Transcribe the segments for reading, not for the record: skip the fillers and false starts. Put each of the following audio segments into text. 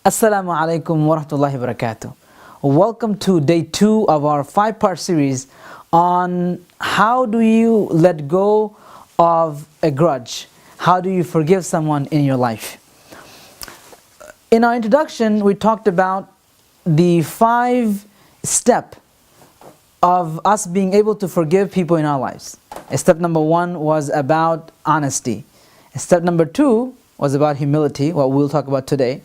Assalamu alaikum wa rahmatullahi wa barakatuh. Welcome to day 2 of our 5-part series on how do you let go of a grudge? How do you forgive someone in your life? In our introduction, we talked about the 5 steps of us being able to forgive people in our lives. Step number 1 was about honesty. Step number 2 was about humility, what we'll talk about today.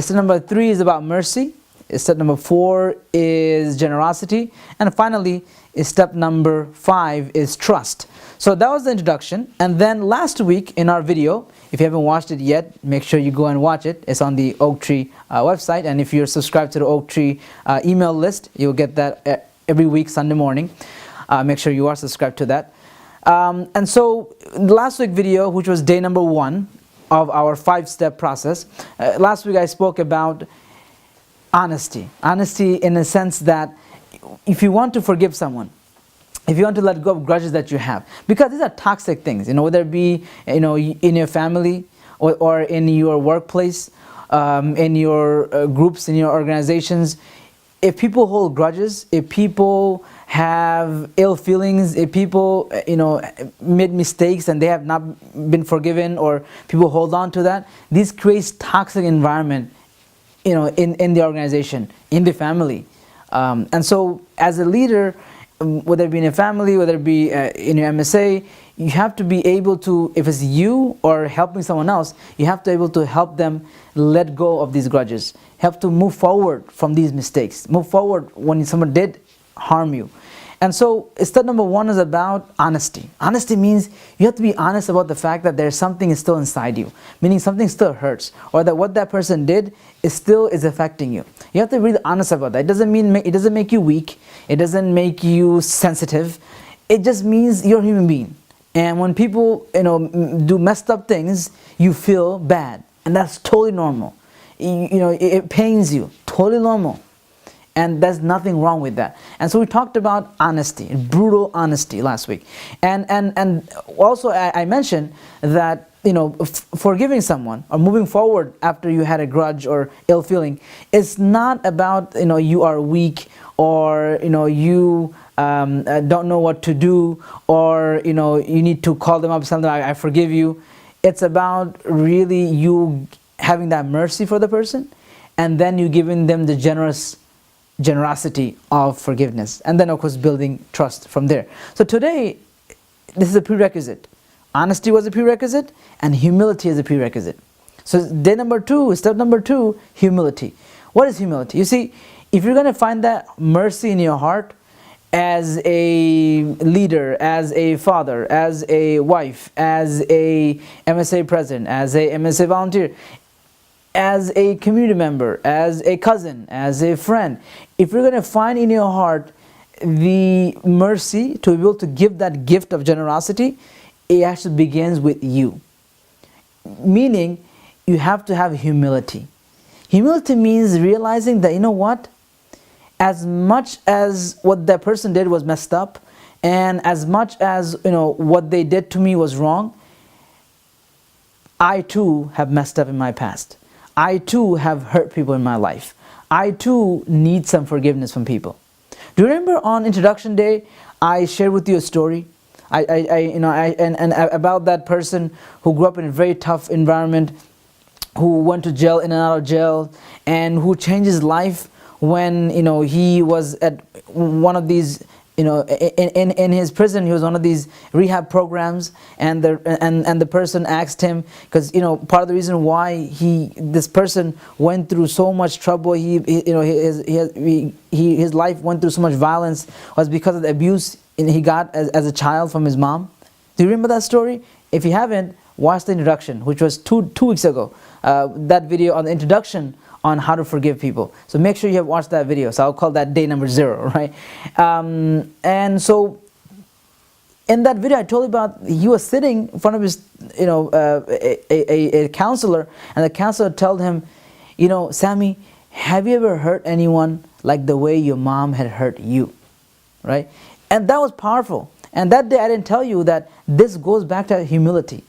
Step number 3 is about mercy. Step number 4 is generosity. And finally, step number 5 is trust. So that was the introduction. And then last week in our video, if you haven't watched it yet, make sure you go and watch it. It's on the Oaktree website. And if you're subscribed to the Oaktree email list, you'll get that every week, Sunday morning. Make sure you are subscribed to that. And so last week's video, which was day number 1, of our 5-step process. Last week I spoke about honesty. Honesty in the sense that if you want to forgive someone, if you want to let go of grudges that you have, because these are toxic things, whether it be in your family or in your workplace, in your groups, in your organizations. If people hold grudges, if people have ill feelings, if people made mistakes and they have not been forgiven, or people hold on to that, this creates toxic environment in the organization, in the family. And so as a leader, whether it be in a family, whether it be in your MSA, you have to be able to, if it's you or helping someone else, you have to be able to help them let go of these grudges, help to move forward from these mistakes, move forward when someone did harm you. And so step number 1 is about honesty. Honesty means you have to be honest about the fact that there's something still inside you, meaning something still hurts, or that what that person did is affecting you. You have to be really honest about that. It doesn't make you weak. It doesn't make you sensitive. It just means you're a human being. And when people do messed up things, you feel bad, and that's totally normal. It pains you, totally normal. And there's nothing wrong with that. And so we talked about honesty, brutal honesty last week. And also I mentioned that forgiving someone or moving forward after you had a grudge or ill feeling, it's not about you are weak, or you don't know what to do, or you need to call them up and tell them I forgive you. It's about really you having that mercy for the person, and then you giving them the generosity of forgiveness, and then of course building trust from there. So today, this is a prerequisite. Honesty was a prerequisite, and humility is a prerequisite. So step number 2, humility. What is humility? You see, if you're going to find that mercy in your heart as a leader, as a father, as a wife, as a MSA president, as a MSA volunteer, as a community member, as a cousin, as a friend, if you're going to find in your heart the mercy to be able to give that gift of generosity, it actually begins with you. Meaning, you have to have humility. Humility means realizing that, as much as what that person did was messed up, and as much as what they did to me was wrong, I too have messed up in my past. I too have hurt people in my life. I too need some forgiveness from people. Do you remember on introduction day, I shared with you a story? About that person who grew up in a very tough environment, who went to jail, in and out of jail, and who changed his life when he was at one of these. In his prison, he was one of these rehab programs, and the person asked him, because part of the reason why this person went through so much trouble, his life went through so much violence, was because of the abuse he got as a child from his mom. Do you remember that story? If you haven't, watch the introduction, which was two weeks ago. That video on the introduction on how to forgive people. So make sure you have watched that video. So I'll call that day number 0, right? And so in that video I told you about, he was sitting in front of his, a counselor, and the counselor told him, Sammy, have you ever hurt anyone like the way your mom had hurt you, right? And that was powerful. And that day I didn't tell you that this goes back to humility.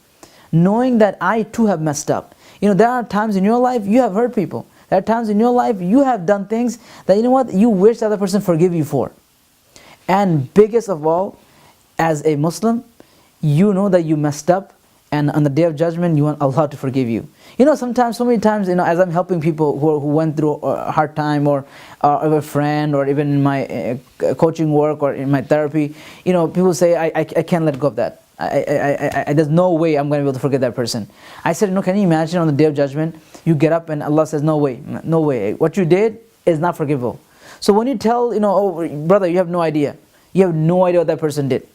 Knowing that I too have messed up. There are times in your life you have hurt people. There are times in your life you have done things that, you know what, you wish the other person forgive you for. And biggest of all, as a Muslim, you know that you messed up, and on the Day of Judgment, you want Allah to forgive you. You know, sometimes, so many times, you know, as I'm helping people who went through a hard time, or a friend, or even in my coaching work, or in my therapy, you know, people say, I can't let go of that. There's no way I'm going to be able to forget that person. I said, no, can you imagine on the Day of Judgment, you get up and Allah says, no way, no way. What you did is not forgivable. So when you tell, you know, oh, brother, you have no idea. You have no idea what that person did.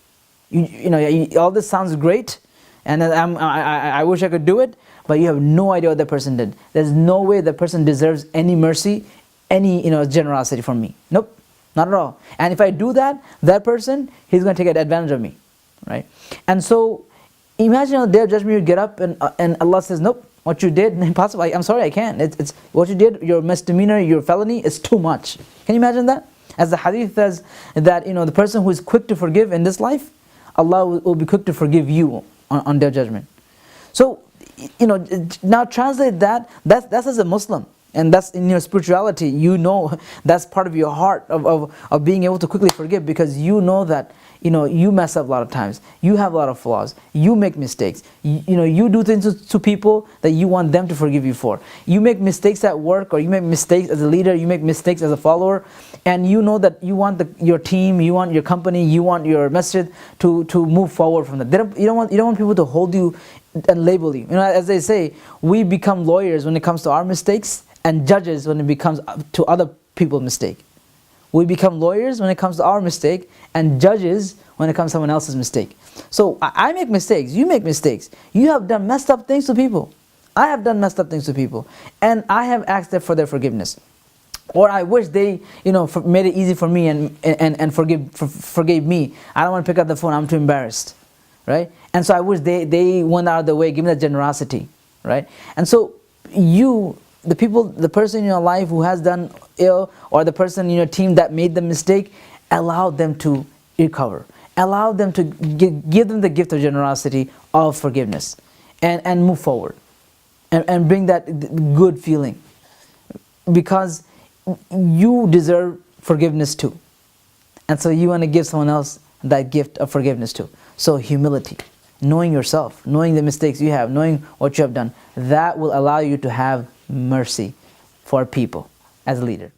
You know, all this sounds great, and I wish I could do it, but you have no idea what that person did. There's no way that person deserves any mercy, any, you know, generosity from me. Nope, not at all. And if I do that, that person, he's going to take advantage of me, right? And so, imagine on the Day of Judgment, you get up and Allah says, nope, what you did, impossible. I'm sorry, I can't. It's what you did, your misdemeanor, your felony, is too much. Can you imagine that? As the hadith says, that, you know, the person who is quick to forgive in this life, Allah will be quick to forgive you on Day of Judgment. So, you know, now translate that. That's as a Muslim, and that's in your spirituality. You know, that's part of your heart of being able to quickly forgive, because you know that, you know, you mess up a lot of times. You have a lot of flaws. You make mistakes. You know, you do things to people that you want them to forgive you for. You make mistakes at work, or you make mistakes as a leader. You make mistakes as a follower, and you know that you want your team, you want your company, you want your masjid to move forward from that. You don't want people to hold you and label you. You know, as they say, we become lawyers when it comes to our mistakes, and judges when it becomes to other people's mistake. We become lawyers when it comes to our mistake, and judges when it comes to someone else's mistake. So I make mistakes, you make mistakes. You have done messed up things to people. I have done messed up things to people, and I have asked them for their forgiveness. Or I wish they, you know, made it easy for me and forgave me. I don't want to pick up the phone, I'm too embarrassed, right? And so I wish they went out of the way, give me that generosity, right? And so the person in your life who has done ill, or the person in your team that made the mistake, allow them to recover. Allow them to give them the gift of generosity, of forgiveness, and move forward, and bring that good feeling, because you deserve forgiveness too, and so you want to give someone else that gift of forgiveness too. So humility, knowing yourself, knowing the mistakes you have, knowing what you have done, that will allow you to have mercy for people as a leader.